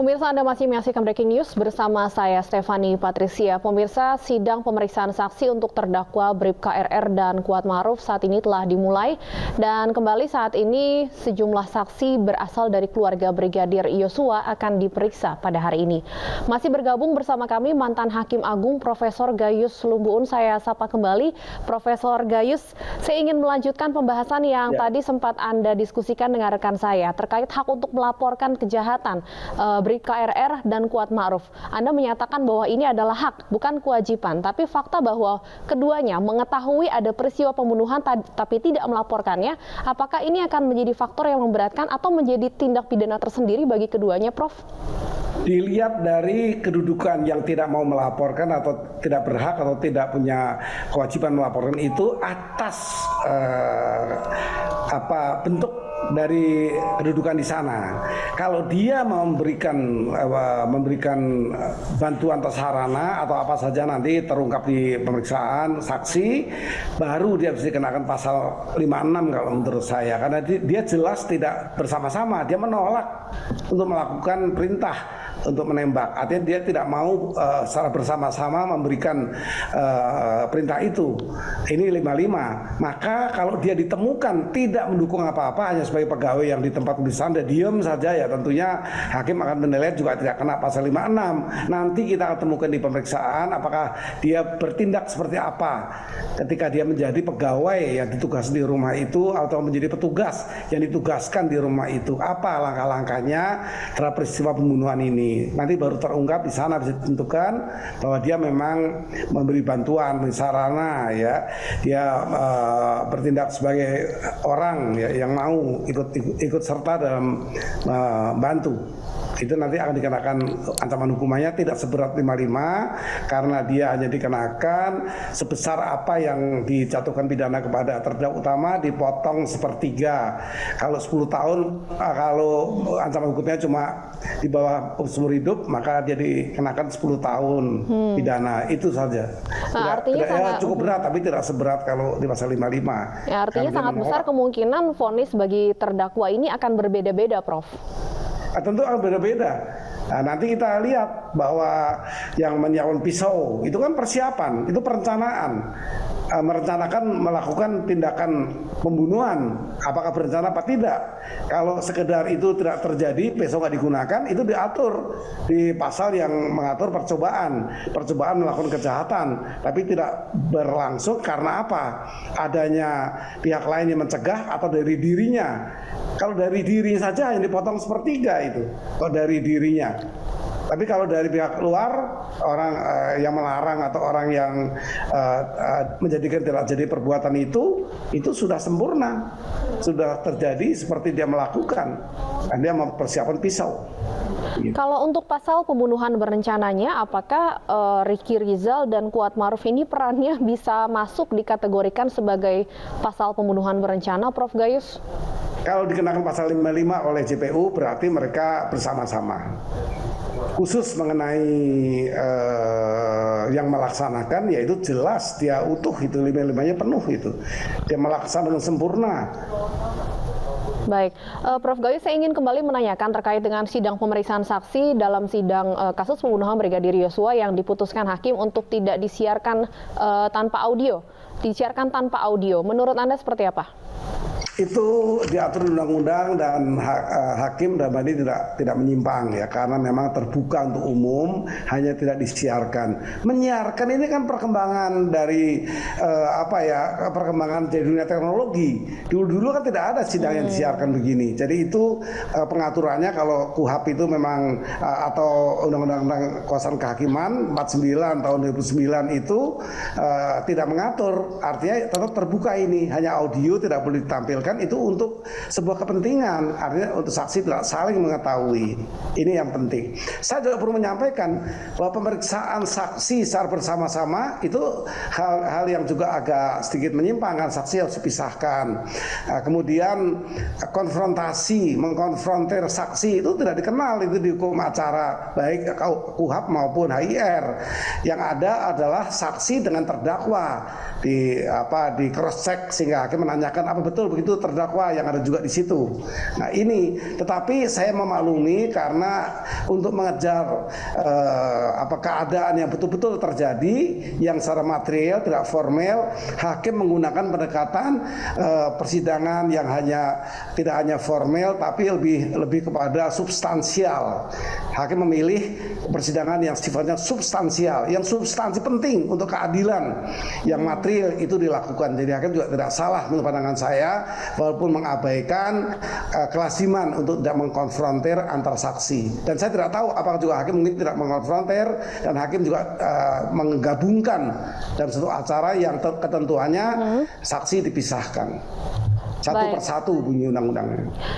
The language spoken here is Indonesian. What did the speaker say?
Pemirsa, Anda masih menyaksikan Breaking News bersama saya Stefani Patricia. Pemirsa, sidang pemeriksaan saksi untuk terdakwa Bribka RR dan Kuat Ma'ruf saat ini telah dimulai. Dan kembali saat ini sejumlah saksi berasal dari keluarga Brigadir Yosua akan diperiksa pada hari ini. Masih bergabung bersama kami mantan Hakim Agung Profesor Gayus Lumbuun. Saya sapa kembali Profesor Gayus. Saya ingin melanjutkan pembahasan yang tadi sempat Anda diskusikan dengan rekan saya terkait hak untuk melaporkan kejahatan Bribka RR dan Kuat Ma'ruf. Anda menyatakan bahwa ini adalah hak, bukan kewajiban. Tapi fakta bahwa keduanya mengetahui ada peristiwa pembunuhan tapi tidak melaporkannya, apakah ini akan menjadi faktor yang memberatkan atau menjadi tindak pidana tersendiri bagi keduanya, Prof? Dilihat dari kedudukan yang tidak mau melaporkan atau tidak berhak atau tidak punya kewajiban melaporkan itu atas bentuk dari kedudukan di sana. Kalau dia memberikan bantuan atau sarana atau apa saja nanti terungkap di pemeriksaan saksi, baru dia bisa dikenakan pasal 56 kalau menurut saya, karena dia jelas tidak bersama-sama, dia menolak untuk melakukan perintah untuk menembak. Artinya dia tidak mau secara bersama-sama memberikan perintah itu. Ini 55. Maka kalau dia ditemukan tidak mendukung apa-apa, hanya sebagai pegawai yang di tempat tulisan dan diam saja, ya tentunya hakim akan menilai juga tidak kena pasal 56. Nanti kita akan temukan di pemeriksaan apakah dia bertindak seperti apa ketika dia menjadi pegawai yang ditugas di rumah itu atau menjadi petugas yang ditugaskan di rumah itu. Apa langkah-langkahnya terhadap peristiwa pembunuhan ini? Nanti baru terungkap di sana, bisa ditentukan bahwa dia memang memberi bantuan, sarana, ya, dia bertindak sebagai orang ya, yang mau ikut serta dalam bantu. Itu nanti akan dikenakan ancaman hukumannya tidak seberat 55 karena dia hanya dikenakan sebesar apa yang dijatuhkan pidana kepada terdakwa utama dipotong sepertiga. Kalau 10 tahun, kalau ancaman hukumnya cuma di bawah seumur hidup, maka dia dikenakan 10 tahun pidana. Itu saja. Artinya cukup berat tapi tidak seberat kalau di pasal 55. Ya, artinya sangat besar kemungkinan vonis bagi terdakwa ini akan berbeda-beda, Prof. Tentu akan berbeda. Nah, nanti kita lihat bahwa yang menyiapkan pisau itu kan persiapan, itu perencanaan, merencanakan melakukan tindakan pembunuhan, apakah berencana apa tidak. Kalau sekedar itu tidak terjadi, pisau nggak digunakan, itu diatur di pasal yang mengatur percobaan melakukan kejahatan, tapi tidak berlangsung karena apa? Adanya pihak lain yang mencegah atau dari dirinya. Kalau dari diri saja yang dipotong sepertiga itu, kalau dari dirinya. Tapi kalau dari pihak luar, orang yang melarang atau orang yang menjadikan tidak jadi perbuatan itu sudah sempurna, sudah terjadi seperti dia melakukan, dan dia mempersiapkan pisau. Kalau untuk pasal pembunuhan berencananya, apakah Ricky Rizal dan Kuat Ma'ruf ini perannya bisa masuk dikategorikan sebagai pasal pembunuhan berencana, Prof. Gayus? Kalau dikenakan pasal 55 oleh JPU berarti mereka bersama-sama. Khusus mengenai yang melaksanakan, yaitu jelas dia utuh, itu 55-nya penuh itu. Dia melaksanakan sempurna. Baik, Prof. Gayus, saya ingin kembali menanyakan terkait dengan sidang pemeriksaan saksi dalam sidang kasus pembunuhan Brigadir Yosua yang diputuskan hakim untuk tidak disiarkan tanpa audio. Disiarkan tanpa audio. Menurut Anda seperti apa? Itu diatur undang-undang dan hakim dan banding tidak menyimpang ya, karena memang terbuka untuk umum, hanya tidak disiarkan. Menyiarkan ini kan perkembangan dari perkembangan di dunia teknologi. Dulu kan tidak ada sidang yang disiarkan begini. Jadi itu pengaturannya kalau KUHP itu memang atau Undang-Undang Kekuasaan Kehakiman 49 tahun 2009 itu tidak mengatur. Artinya tetap terbuka ini, hanya audio tidak boleh ditampilkan. Itu untuk sebuah kepentingan, artinya untuk saksi tidak saling mengetahui. Ini yang penting. Saya juga perlu menyampaikan bahwa pemeriksaan saksi secara bersama-sama itu hal yang juga agak sedikit menyimpang, kan saksi harus dipisahkan. Kemudian konfrontasi, mengkonfrontir saksi itu tidak dikenal itu di hukum acara baik KUHP maupun HIR. Yang ada adalah saksi dengan terdakwa di cross check sehingga hakim menanyakan apa betul begitu betul terdakwa yang ada juga di situ. Nah ini, tetapi saya memaklumi karena untuk mengejar keadaan yang betul-betul terjadi yang secara material tidak formal, hakim menggunakan pendekatan persidangan yang tidak hanya formal tapi lebih kepada substansial. Hakim memilih persidangan yang sifatnya substansial, yang substansi penting untuk keadilan. Yang material itu dilakukan. Jadi hakim juga tidak salah menurut pandangan saya, walaupun mengabaikan kelaziman untuk tidak mengkonfrontir antar saksi. Dan saya tidak tahu apakah juga hakim mungkin tidak mengkonfrontir dan hakim juga menggabungkan dalam satu acara yang ketentuannya saksi dipisahkan. Satu persatu bunyi undang-undangnya.